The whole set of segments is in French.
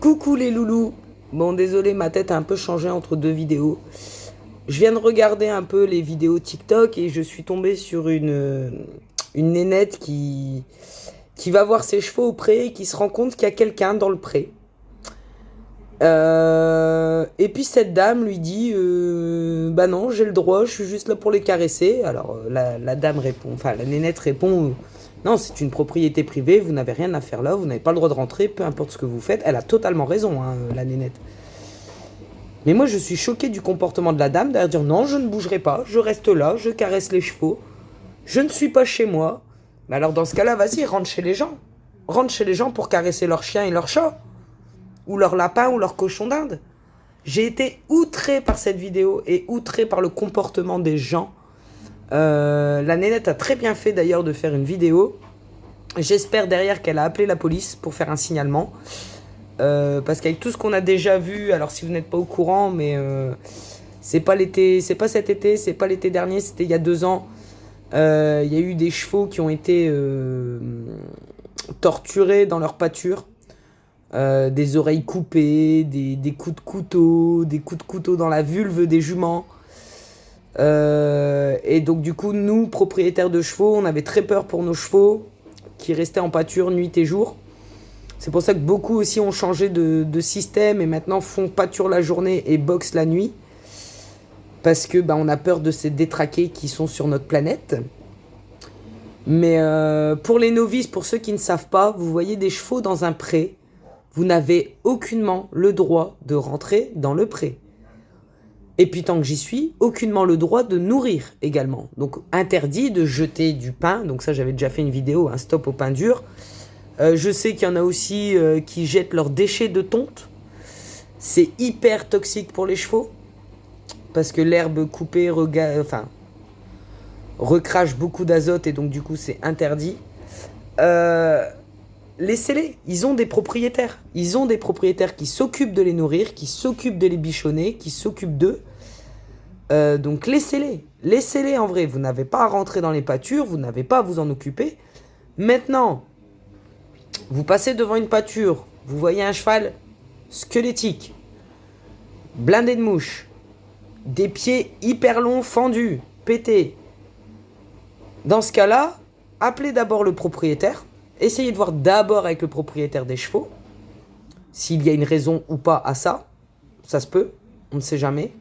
Coucou les loulous. Bon, désolé, ma tête a un peu changé entre deux vidéos. Je viens de regarder un peu les vidéos TikTok et je suis tombé sur une nénette qui va voir ses chevaux au pré et qui se rend compte qu'il y a quelqu'un dans le pré. Et puis cette dame lui dit bah non, j'ai le droit, je suis juste là pour les caresser. Alors la dame répond, enfin la nénette répond non, c'est une propriété privée, vous n'avez rien à faire là, vous n'avez pas le droit de rentrer, peu importe ce que vous faites. Elle a totalement raison, hein, la nénette. Mais moi je suis choqué du comportement de la dame, d'aller dire non, je ne bougerai pas, je reste là, je caresse les chevaux, je ne suis pas chez moi. Mais alors dans ce cas-là, vas-y, rentre chez les gens. Rentre chez les gens pour caresser leurs chiens et leurs chats. Ou leur lapin ou leur cochon d'Inde. J'ai été outré par cette vidéo et outré par le comportement des gens. La nénette a très bien fait d'ailleurs de faire une vidéo. J'espère derrière qu'elle a appelé la police pour faire un signalement. Parce qu'avec tout ce qu'on a déjà vu, alors si vous n'êtes pas au courant, mais c'est pas l'été, c'est pas cet été, c'est pas l'été dernier, c'était il y a 2 ans. Il y a eu des chevaux qui ont été torturés dans leur pâture. Des oreilles coupées, des coups de couteau dans la vulve des juments. Et donc du coup, nous, propriétaires de chevaux, on avait très peur pour nos chevaux qui restaient en pâture nuit et jour. C'est pour ça que beaucoup aussi ont changé de système et maintenant font pâture la journée et boxent la nuit. Parce que on a peur de ces détraqués qui sont sur notre planète. Mais pour les novices, pour ceux qui ne savent pas, vous voyez des chevaux dans un pré. Vous n'avez aucunement le droit de rentrer dans le pré. Et puis tant que j'y suis, aucunement le droit de nourrir également. Donc interdit de jeter du pain. Donc ça, j'avais déjà fait une vidéo, un stop au pain dur. Je sais qu'il y en a aussi qui jettent leurs déchets de tonte. C'est hyper toxique pour les chevaux. Parce que l'herbe coupée recrache beaucoup d'azote et donc du coup c'est interdit. Laissez-les, ils ont des propriétaires. Ils ont des propriétaires qui s'occupent de les nourrir, qui s'occupent de les bichonner, qui s'occupent d'eux. Donc laissez-les. Laissez-les en vrai. Vous n'avez pas à rentrer dans les pâtures, vous n'avez pas à vous en occuper. Maintenant, vous passez devant une pâture, vous voyez un cheval squelettique, blindé de mouches, des pieds hyper longs, fendus, pétés. Dans ce cas-là, appelez d'abord le propriétaire. Essayez de voir d'abord avec le propriétaire des chevaux s'il y a une raison ou pas à ça. Ça se peut, on ne sait jamais.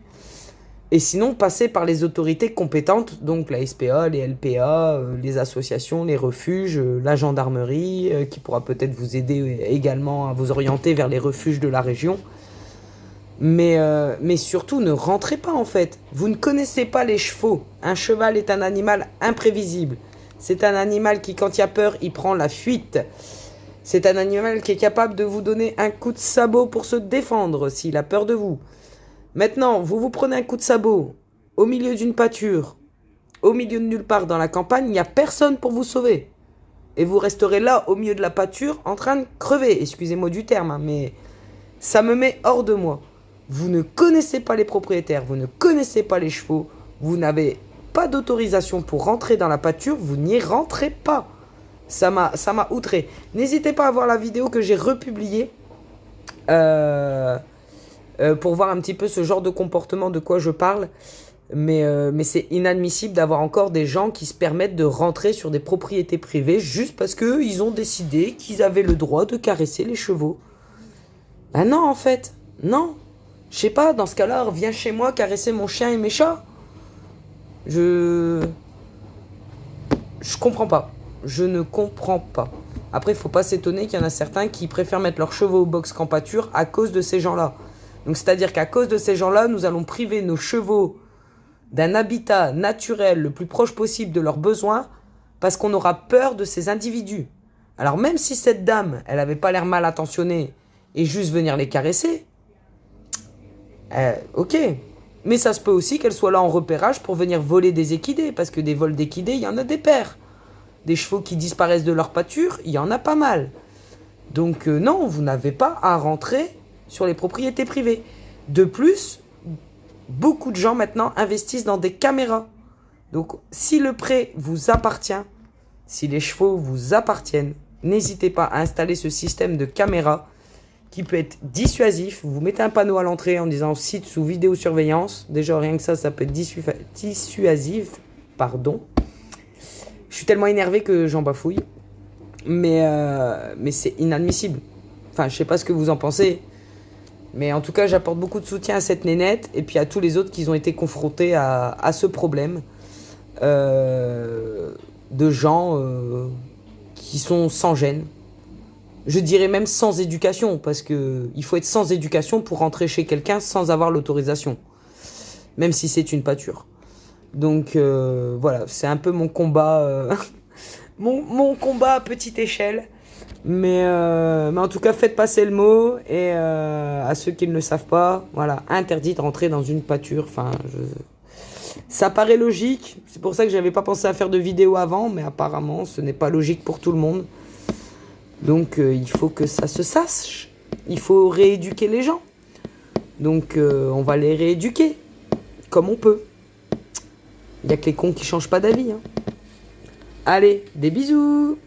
Et sinon, passez par les autorités compétentes, donc la SPA, les LPA, les associations, les refuges, la gendarmerie, qui pourra peut-être vous aider également à vous orienter vers les refuges de la région. Mais surtout, ne rentrez pas en fait. Vous ne connaissez pas les chevaux. Un cheval est un animal imprévisible. C'est un animal qui, quand il a peur, il prend la fuite. C'est un animal qui est capable de vous donner un coup de sabot pour se défendre s'il a peur de vous. Maintenant, vous prenez un coup de sabot au milieu d'une pâture, au milieu de nulle part dans la campagne, il n'y a personne pour vous sauver. Et vous resterez là, au milieu de la pâture, en train de crever. Excusez-moi du terme, hein, mais ça me met hors de moi. Vous ne connaissez pas les propriétaires, vous ne connaissez pas les chevaux, vous n'avez pas d'autorisation pour rentrer dans la pâture, vous n'y rentrez pas. Ça m'a outré. N'hésitez pas à voir la vidéo que j'ai republiée pour voir un petit peu ce genre de comportement de quoi je parle. Mais c'est inadmissible d'avoir encore des gens qui se permettent de rentrer sur des propriétés privées juste parce qu'eux, ils ont décidé qu'ils avaient le droit de caresser les chevaux. Ben non, en fait. Non. Je sais pas, dans ce cas-là, viens chez moi caresser mon chien et mes chats. Je comprends pas. Je ne comprends pas. Après, il faut pas s'étonner qu'il y en a certains qui préfèrent mettre leurs chevaux au box qu'en pâture à cause de ces gens-là. Donc, c'est-à-dire qu'à cause de ces gens-là, nous allons priver nos chevaux d'un habitat naturel le plus proche possible de leurs besoins parce qu'on aura peur de ces individus. Alors, même si cette dame, elle avait pas l'air mal intentionnée et juste venir les caresser, ok. Mais ça se peut aussi qu'elle soit là en repérage pour venir voler des équidés, parce que des vols d'équidés, il y en a des paires. Des chevaux qui disparaissent de leur pâture, il y en a pas mal. Donc non, vous n'avez pas à rentrer sur les propriétés privées. De plus, beaucoup de gens maintenant investissent dans des caméras. Donc si le pré vous appartient, si les chevaux vous appartiennent, n'hésitez pas à installer ce système de caméra qui peut être dissuasif. Vous mettez un panneau à l'entrée en disant site sous vidéosurveillance. Déjà, rien que ça peut être dissuasif. Pardon. Je suis tellement énervé que j'en bafouille. Mais c'est inadmissible. Enfin, je sais pas ce que vous en pensez. Mais en tout cas, j'apporte beaucoup de soutien à cette nénette et puis à tous les autres qui ont été confrontés à ce problème de gens qui sont sans gêne. Je dirais même sans éducation, parce qu'il faut être sans éducation pour rentrer chez quelqu'un sans avoir l'autorisation, même si c'est une pâture. Donc voilà, c'est un peu mon combat, mon combat à petite échelle. Mais en tout cas, faites passer le mot. Et à ceux qui ne le savent pas, voilà, interdit de rentrer dans une pâture. Enfin, ça paraît logique. C'est pour ça que j'avais pas pensé à faire de vidéo avant, mais apparemment, ce n'est pas logique pour tout le monde. Donc il faut que ça se sache. Il faut rééduquer les gens. Donc on va les rééduquer comme on peut. Il n'y a que les cons qui changent pas d'avis. Hein. Allez, des bisous!